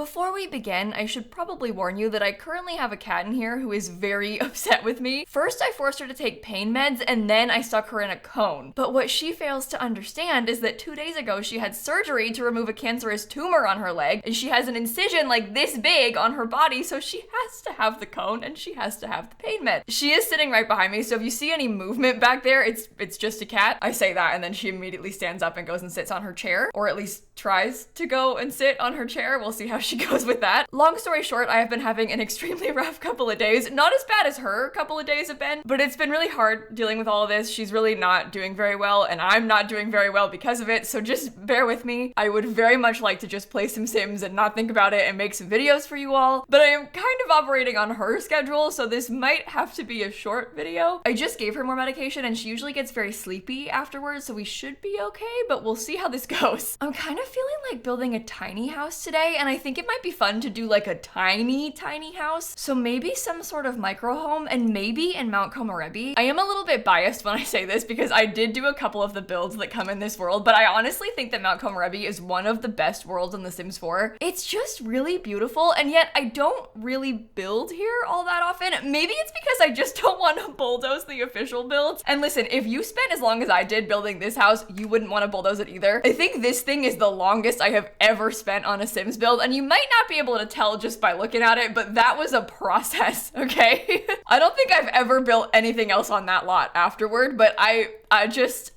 Before we begin, I should probably warn you that I currently have a cat in here who is very upset with me. First, I forced her to take pain meds, and then I stuck her in a cone. But what she fails to understand is that 2 days ago, she had surgery to remove a cancerous tumor on her leg, and she has an incision like this big on her body, so she has to have the cone and she has to have the pain med. She is sitting right behind me, so if you see any movement back there, it's just a cat. I say that, and then she immediately stands up and goes and sits on her chair, or at least tries to go and sit on her chair. We'll see how she goes with that. Long story short, I have been having an extremely rough couple of days. Not as bad as her couple of days have been, but it's been really hard dealing with all of this. She's really not doing very well, and I'm not doing very well because of it, so just bear with me. I would very much like to just play some Sims and not think about it and make some videos for you all, but I am kind of operating on her schedule, so this might have to be a short video. I just gave her more medication, and she usually gets very sleepy afterwards, so we should be okay, but we'll see how this goes. I'm kind of feeling like building a tiny house today, and I think it might be fun to do like a tiny house. So maybe some sort of micro home, and maybe in Mount Komorebi. I am a little bit biased when I say this because I did do a couple of the builds that come in this world, but I honestly think that Mount Komorebi is one of the best worlds in The Sims 4. It's just really beautiful, and yet I don't really build here all that often. Maybe it's because I just don't want to bulldoze the official builds. And listen, if you spent as long as I did building this house, you wouldn't want to bulldoze it either. I think this thing is the longest I have ever spent on a Sims build, and you might not be able to tell just by looking at it, but that was a process, okay? I don't think I've ever built anything else on that lot afterward, but I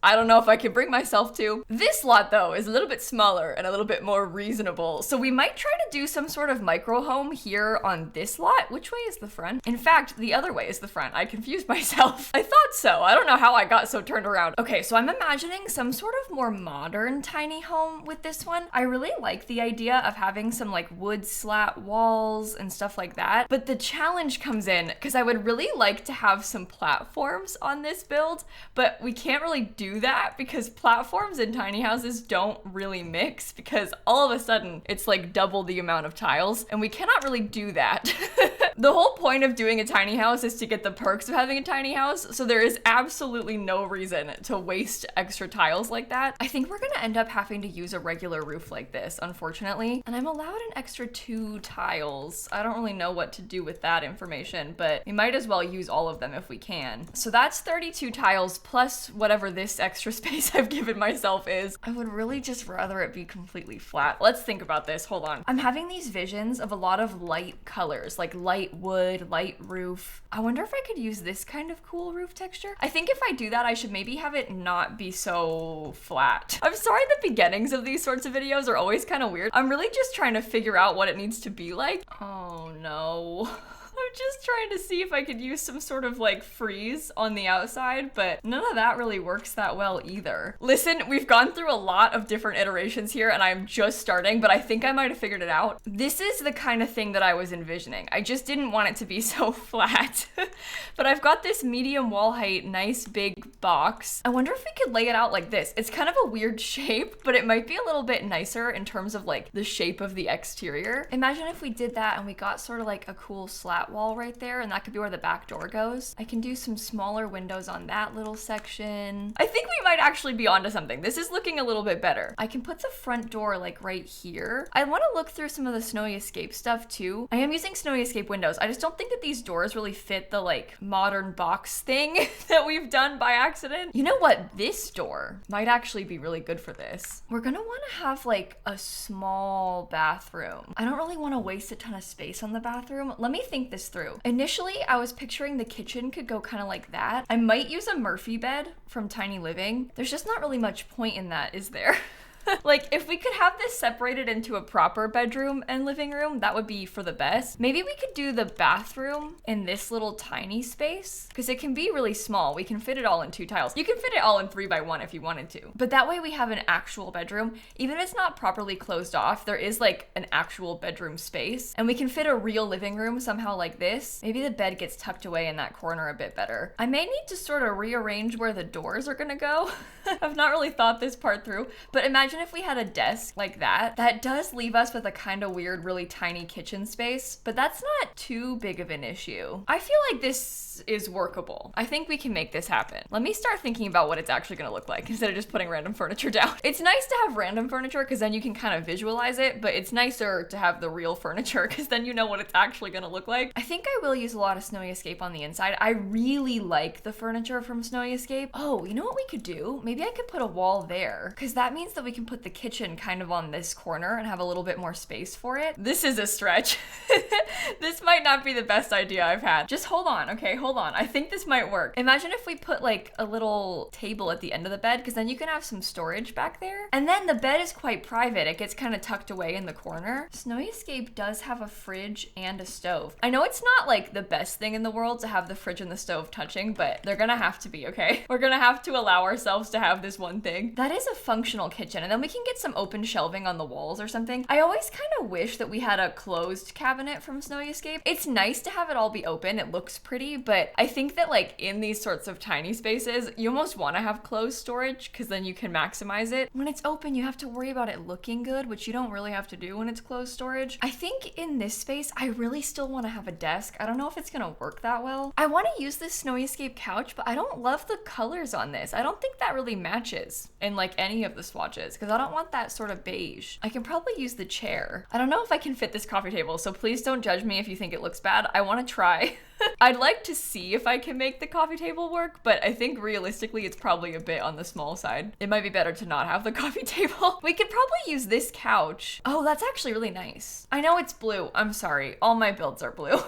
don't know if I can bring myself to. This lot though is a little bit smaller and a little bit more reasonable, so we might try to do some sort of micro home here on this lot. Which way is the front? In fact, the other way is the front. I confused myself. I thought so. I don't know how I got so turned around. Okay, so I'm imagining some sort of more modern tiny home with this one. I really like the idea of having some like wood slat walls and stuff like that, but the challenge comes in because I would really like to have some platforms on this build, but we can't really do that because platforms in tiny houses don't really mix, because all of a sudden it's like double the amount of tiles, and we cannot really do that. The whole point of doing a tiny house is to get the perks of having a tiny house, so there is absolutely no reason to waste extra tiles like that. I think we're gonna end up having to use a regular roof like this, unfortunately, and I'm allowed an extra 2 tiles. I don't really know what to do with that information, but we might as well use all of them if we can. So that's 32 tiles plus whatever this extra space I've given myself is. I would really just rather it be completely flat. Let's think about this. Hold on. I'm having these visions of a lot of light colors, like light wood, light roof. I wonder if I could use this kind of cool roof texture. I think if I do that, I should maybe have it not be so flat. I'm sorry the beginnings of these sorts of videos are always kind of weird. I'm really just trying to figure out what it needs to be like. Oh no. I'm just trying to see if I could use some sort of like freeze on the outside, but none of that really works that well either. Listen, we've gone through a lot of different iterations here and I'm just starting, but I think I might have figured it out. This is the kind of thing that I was envisioning. I just didn't want it to be so flat. But I've got this medium wall height, nice big box. I wonder if we could lay it out like this. It's kind of a weird shape, but it might be a little bit nicer in terms of like the shape of the exterior. Imagine if we did that and we got sort of like a cool slat wall right there, and that could be where the back door goes. I can do some smaller windows on that little section. I think we might actually be onto something. This is looking a little bit better. I can put the front door like right here. I want to look through some of the Snowy Escape stuff too. I am using Snowy Escape windows. I just don't think that these doors really fit the like modern box thing that we've done by accident. You know what? This door might actually be really good for this. We're gonna want to have like a small bathroom. I don't really want to waste a ton of space on the bathroom. Let me think this through. Initially, I was picturing the kitchen could go kind of like that. I might use a Murphy bed from Tiny Living. There's just not really much point in that, is there? Like, if we could have this separated into a proper bedroom and living room, that would be for the best. Maybe we could do the bathroom in this little tiny space, because it can be really small. We can fit it all in 2 tiles. You can fit it all in 3x1 if you wanted to. But that way we have an actual bedroom. Even if it's not properly closed off, there is like an actual bedroom space. And we can fit a real living room somehow like this. Maybe the bed gets tucked away in that corner a bit better. I may need to sort of rearrange where the doors are gonna go. I've not really thought this part through, but imagine imagine if we had a desk like that. That does leave us with a kind of weird, really tiny kitchen space, but that's not too big of an issue. I feel like this is workable. I think we can make this happen. Let me start thinking about what it's actually gonna look like instead of just putting random furniture down. It's nice to have random furniture because then you can kind of visualize it, but it's nicer to have the real furniture because then you know what it's actually gonna look like. I think I will use a lot of Snowy Escape on the inside. I really like the furniture from Snowy Escape. Oh, you know what we could do? Maybe I could put a wall there because that means that we can put the kitchen kind of on this corner and have a little bit more space for it. This is a stretch. This might not be the best idea I've had. Just hold on, okay? Hold on. I think this might work. Imagine if we put like a little table at the end of the bed because then you can have some storage back there. And then the bed is quite private. It gets kind of tucked away in the corner. Snowy Escape does have a fridge and a stove. I know it's not like the best thing in the world to have the fridge and the stove touching, but they're gonna have to be, okay? We're gonna have to allow ourselves to have this one thing. That is a functional kitchen, and then we can get some open shelving on the walls or something. I always kind of wish that we had a closed cabinet from Snowy Escape. It's nice to have it all be open. It looks pretty, but I think that like in these sorts of tiny spaces, you almost want to have closed storage because then you can maximize it. When it's open, you have to worry about it looking good, which you don't really have to do when it's closed storage. I think in this space, I really still want to have a desk. I don't know if it's gonna work that well. I want to use this Snowy Escape couch, but I don't love the colors on this. I don't think that really matches in like any of the swatches because I don't want that sort of beige. I can probably use the chair. I don't know if I can fit this coffee table, so please don't judge me if you think it looks bad. I want to try. I'd like to see if I can make the coffee table work, but I think realistically it's probably a bit on the small side. It might be better to not have the coffee table. We could probably use this couch. Oh, that's actually really nice. I know it's blue. I'm sorry. All my builds are blue.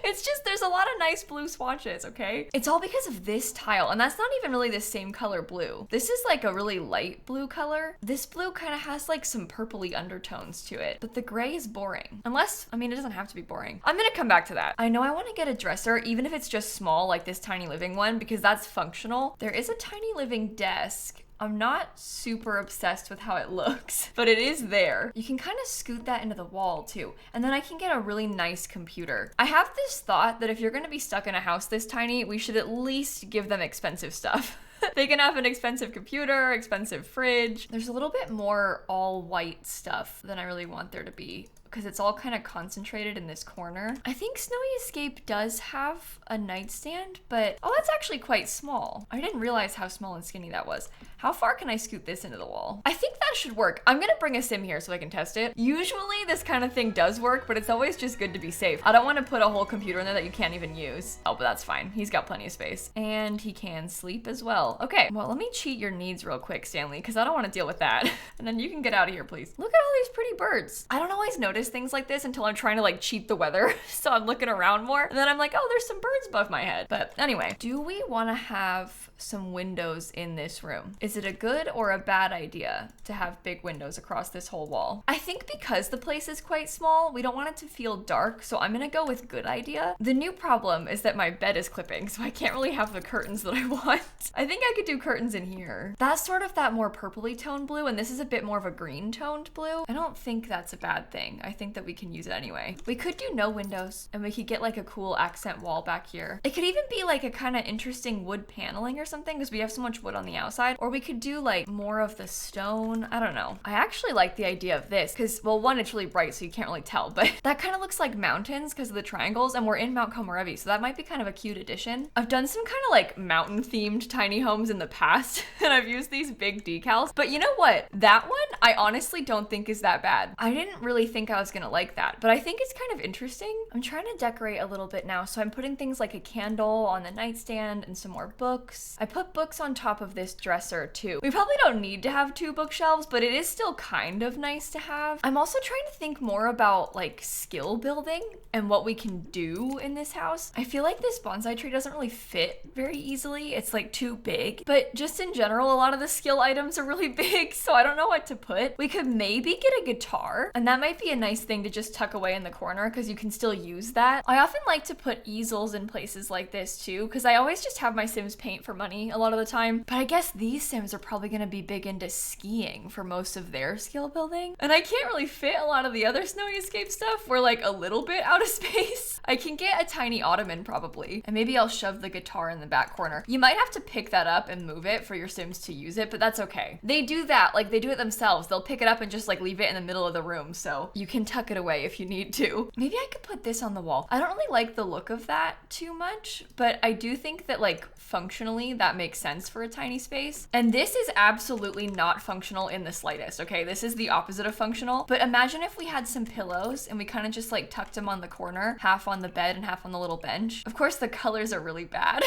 It's just, there's a lot of nice blue swatches, okay? It's all because of this tile, and that's not even really the same color blue. This is like a really light blue color. This blue kind of has like some purpley undertones to it, but the gray is boring. Unless, I mean, it doesn't have to be boring. I'm gonna come back to that. I know I want to get a dresser, even if it's just small, like this tiny living one, because that's functional. There is a tiny living desk. I'm not super obsessed with how it looks, but it is there. You can kind of scoot that into the wall too. And then I can get a really nice computer. I have this thought that if you're gonna be stuck in a house this tiny, we should at least give them expensive stuff. They can have an expensive computer, expensive fridge. There's a little bit more all white stuff than I really want there to be, because it's all kind of concentrated in this corner. I think Snowy Escape does have a nightstand, but oh, that's actually quite small. I didn't realize how small and skinny that was. How far can I scoot this into the wall? I think that should work. I'm gonna bring a sim here so I can test it. Usually this kind of thing does work, but it's always just good to be safe. I don't want to put a whole computer in there that you can't even use. Oh, but that's fine. He's got plenty of space. And he can sleep as well. Okay, well, let me cheat your needs real quick, Stanley, because I don't want to deal with that. And then you can get out of here, please. Look at all these pretty birds. I don't always notice things like this until I'm trying to like cheat the weather. So I'm looking around more and then I'm like, oh, there's some birds above my head. But anyway, do we want to have some windows in this room? Is it a good or a bad idea to have big windows across this whole wall? I think because the place is quite small, we don't want it to feel dark, so I'm gonna go with good idea. The new problem is that my bed is clipping, so I can't really have the curtains that I want. I think I could do curtains in here. That's sort of that more purpley toned blue, and this is a bit more of a green toned blue. I don't think that's a bad thing. I think that we can use it anyway. We could do no windows, and we could get like a cool accent wall back here. It could even be like a kind of interesting wood paneling or something, because we have so much wood on the outside. Or we could do like more of the stone. I don't know. I actually like the idea of this because, well, one, it's really bright so you can't really tell, but that kind of looks like mountains because of the triangles, and we're in Mount Komorebi, so that might be kind of a cute addition. I've done some kind of like mountain themed tiny homes in the past and I've used these big decals, but you know what? That one I honestly don't think is that bad. I didn't really think I was gonna like that, but I think it's kind of interesting. I'm trying to decorate a little bit now, so I'm putting things like a candle on the nightstand and some more books. I put books on top of this dresser too. We probably don't need to have 2 bookshelves, but it is still kind of nice to have. I'm also trying to think more about like skill building and what we can do in this house. I feel like this bonsai tree doesn't really fit very easily. It's like too big, but just in general, a lot of the skill items are really big, so I don't know what to put. We could maybe get a guitar, and that might be a nice thing to just tuck away in the corner because you can still use that. I often like to put easels in places like this too because I always just have my Sims paint for money a lot of the time. But I guess these Sims are probably going to be big into skiing for most of their skill building. And I can't really fit a lot of the other Snowy Escape stuff. We're like a little bit out of space. I can get a tiny ottoman probably. And maybe I'll shove the guitar in the back corner. You might have to pick that up and move it for your Sims to use it, but that's okay. They do that, like they do it themselves. They'll pick it up and just like leave it in the middle of the room, so you can tuck it away if you need to. Maybe I could put this on the wall. I don't really like the look of that too much, but I do think that like functionally that makes sense for a tiny space. And this is absolutely not functional in the slightest, okay? This is the opposite of functional, but imagine if we had some pillows and we kind of just like tucked them on the corner, half on the bed and half on the little bench. Of course, the colors are really bad.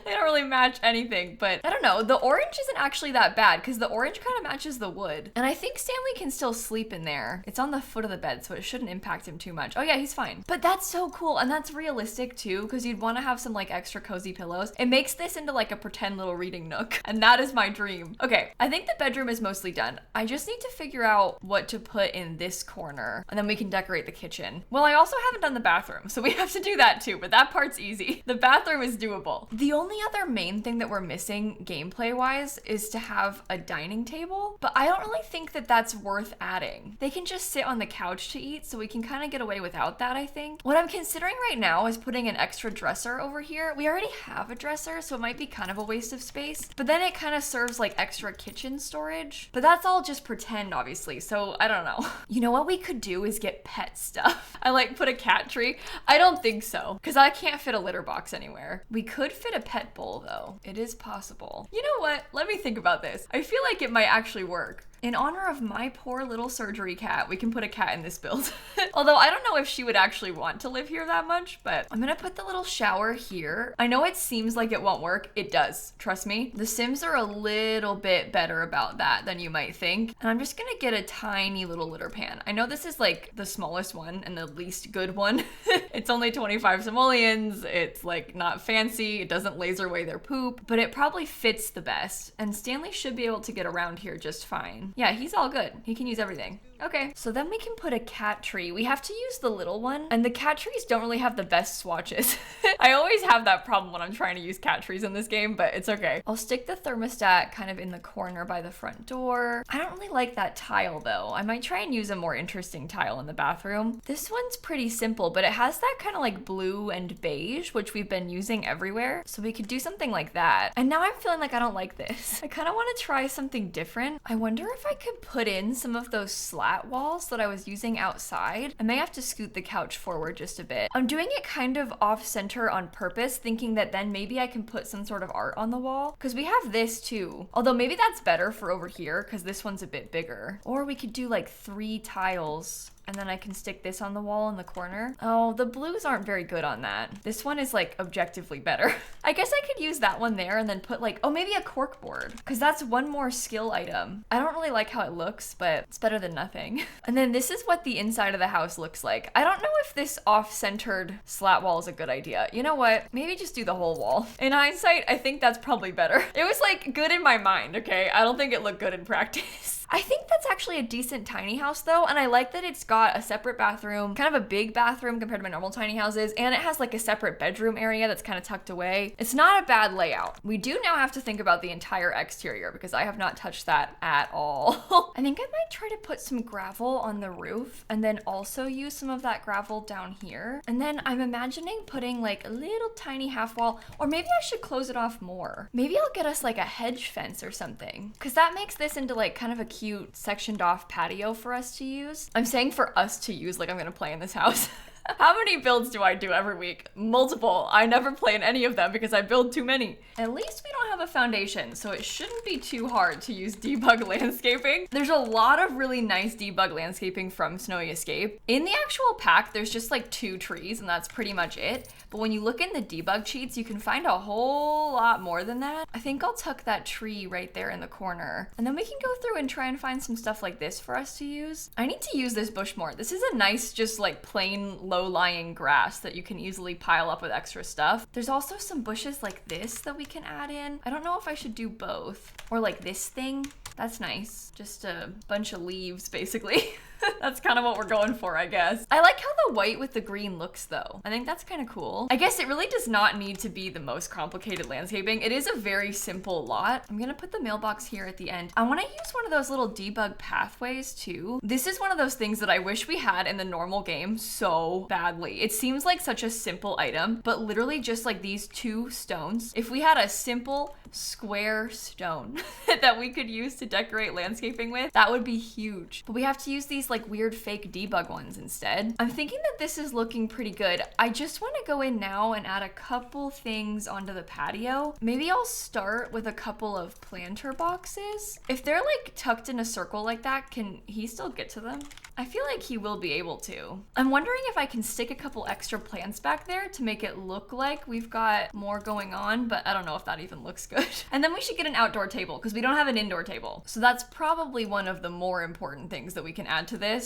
They don't really match anything, but I don't know. The orange isn't actually that bad because the orange kind of matches the wood. And I think Stanley can still sleep in there. It's on the foot of the bed, so it shouldn't impact him too much. Oh yeah, he's fine. But that's so cool. And that's realistic too, because you'd want to have some like extra cozy pillows. It makes this into like a pretend little reading nook. And that is my dream. Okay, I think the bedroom is mostly done. I just need to figure out what to put in this corner and then we can decorate the kitchen. Well, I also haven't done the bathroom, so we have to do that too, but that part's easy. The bathroom is doable. The only other main thing that we're missing gameplay wise is to have a dining table, but I don't really think that that's worth adding. They can just sit on the couch to eat, so we can kind of get away without that, I think. What I'm considering right now is putting an extra dresser over here. We already have a dresser, so it might be kind of a waste of space, but then it kind of serves like extra kitchen storage, but that's all just pretend obviously, so I don't know. You know what we could do is get pet stuff. I like put a cat tree. I don't think so, because I can't fit a litter box anywhere. We could fit a pet bowl though. It is possible. You know what? Let me think about this. I feel like it might actually work. In honor of my poor little surgery cat, we can put a cat in this build. Although I don't know if she would actually want to live here that much, but I'm gonna put the little shower here. I know it seems like it won't work. It does, trust me. The Sims are a little bit better about that than you might think. And I'm just gonna get a tiny little litter pan. I know this is like the smallest one and the least good one. It's only 25 simoleons. It's like not fancy. It doesn't laser away their poop, but it probably fits the best. And Stanley should be able to get around here just fine. Yeah, he's all good. He can use everything. Okay, so then we can put a cat tree. We have to use the little one, and the cat trees don't really have the best swatches. I always have that problem when I'm trying to use cat trees in this game, but it's okay. I'll stick the thermostat kind of in the corner by the front door. I don't really like that tile though. I might try and use a more interesting tile in the bathroom. This one's pretty simple, but it has that kind of like blue and beige, which we've been using everywhere. So we could do something like that. And now I'm feeling like I don't like this. I kind of want to try something different. I wonder if I could put in some of those slats walls that I was using outside. I may have to scoot the couch forward just a bit. I'm doing it kind of off center on purpose, thinking that then maybe I can put some sort of art on the wall, because we have this too. Although maybe that's better for over here because this one's a bit bigger. Or we could do like 3 tiles. And then I can stick this on the wall in the corner. Oh, the blues aren't very good on that. This one is like objectively better. I guess I could use that one there and then put like, oh, maybe a cork board, because that's one more skill item. I don't really like how it looks, but it's better than nothing. And then this is what the inside of the house looks like. I don't know if this off-centered slat wall is a good idea. You know what? Maybe just do the whole wall. In hindsight, I think that's probably better. It was like good in my mind, okay? I don't think it looked good in practice. I think that's actually a decent tiny house though, and I like that it's got a separate bathroom, kind of a big bathroom compared to my normal tiny houses, and it has like a separate bedroom area that's kind of tucked away. It's not a bad layout. We do now have to think about the entire exterior because I have not touched that at all. I think I might try to put some gravel on the roof and then also use some of that gravel down here. And then I'm imagining putting like a little tiny half wall, or maybe I should close it off more. Maybe I'll get us like a hedge fence or something, because that makes this into like kind of a cute sectioned off patio for us to use. I'm saying for us to use like I'm gonna play in this house. How many builds do I do every week? Multiple. I never play in any of them because I build too many. At least we don't have a foundation, so it shouldn't be too hard to use debug landscaping. There's a lot of really nice debug landscaping from Snowy Escape. In the actual pack, there's just like 2 trees and that's pretty much it. But when you look in the debug cheats, you can find a whole lot more than that. I think I'll tuck that tree right there in the corner. And then we can go through and try and find some stuff like this for us to use. I need to use this bush more. This is a nice, just like plain low-lying grass that you can easily pile up with extra stuff. There's also some bushes like this that we can add in. I don't know if I should do both. Or like this thing. That's nice. Just a bunch of leaves, basically. That's kind of what we're going for, I guess. I like how the white with the green looks though. I think that's kind of cool. I guess it really does not need to be the most complicated landscaping. It is a very simple lot. I'm gonna put the mailbox here at the end. I want to use one of those little debug pathways too. This is one of those things that I wish we had in the normal game so badly. It seems like such a simple item, but literally just like these 2 stones. If we had a simple square stone that we could use to decorate landscaping with, that would be huge. But we have to use these like weird fake debug ones instead. I'm thinking that this is looking pretty good. I just want to go in now and add a couple things onto the patio. Maybe I'll start with a couple of planter boxes. If they're like tucked in a circle like that, can he still get to them? I feel like he will be able to. I'm wondering if I can stick a couple extra plants back there to make it look like we've got more going on, but I don't know if that even looks good. And then we should get an outdoor table because we don't have an indoor table. So that's probably one of the more important things that we can add to this.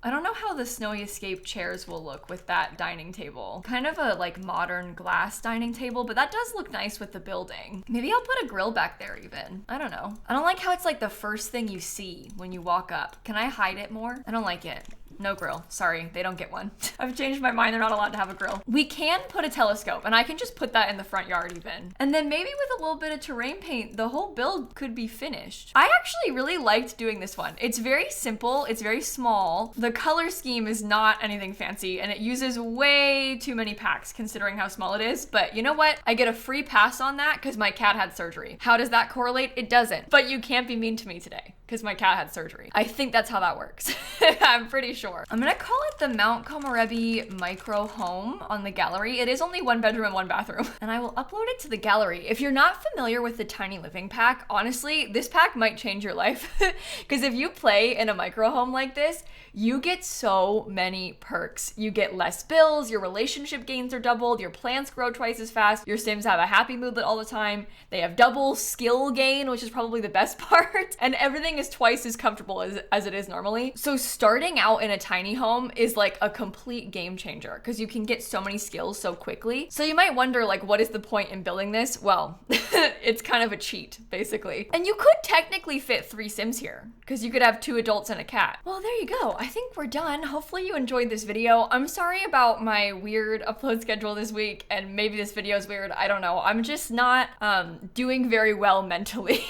I don't know how the snowy escape chairs will look with that dining table. Kind of a like modern glass dining table, but that does look nice with the building. Maybe I'll put a grill back there even. I don't know. I don't like how it's like the first thing you see when you walk up. Can I hide it more? I don't like it. No grill. Sorry, they don't get one. I've changed my mind. They're not allowed to have a grill. We can put a telescope, and I can just put that in the front yard even. And then maybe with a little bit of terrain paint, the whole build could be finished. I actually really liked doing this one. It's very simple. It's very small. The color scheme is not anything fancy, and it uses way too many packs considering how small it is. But you know what? I get a free pass on that because my cat had surgery. How does that correlate? It doesn't. But you can't be mean to me today because my cat had surgery. I think that's how that works. I'm pretty sure. I'm gonna call it the Mount Komorebi micro home on the gallery. It is only 1 bedroom and 1 bathroom. And I will upload it to the gallery. If you're not familiar with the tiny living pack, honestly, this pack might change your life. Because if you play in a micro home like this, you get so many perks. You get less bills, your relationship gains are doubled, your plants grow twice as fast, your Sims have a happy moodlet all the time, they have double skill gain, which is probably the best part, and everything is twice as comfortable as it is normally. So starting out in a tiny home is like a complete game changer because you can get so many skills so quickly. So you might wonder like, what is the point in building this? Well, it's kind of a cheat basically. And you could technically fit 3 Sims here because you could have 2 adults and a cat. Well, there you go. I think we're done. Hopefully you enjoyed this video. I'm sorry about my weird upload schedule this week and maybe this video is weird. I don't know. I'm just not doing very well mentally.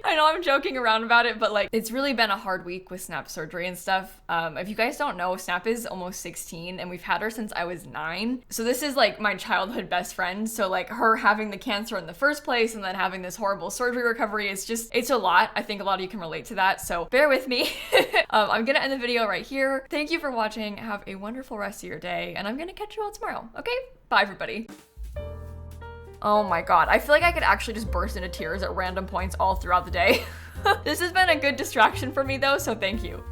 I know I'm joking around about it, but like it's really been a hard week with Snap surgery and stuff. If you guys don't know, Snap is almost 16 and we've had her since I was 9. So this is like my childhood best friend. So like her having the cancer in the first place and then having this horrible surgery recovery, it's a lot. I think a lot of you can relate to that. So bear with me. I'm gonna end the video right here. Thank you for watching. Have a wonderful rest of your day and I'm gonna catch you all tomorrow. Okay, bye everybody. Oh my God, I feel like I could actually just burst into tears at random points all throughout the day. This has been a good distraction for me though, so thank you.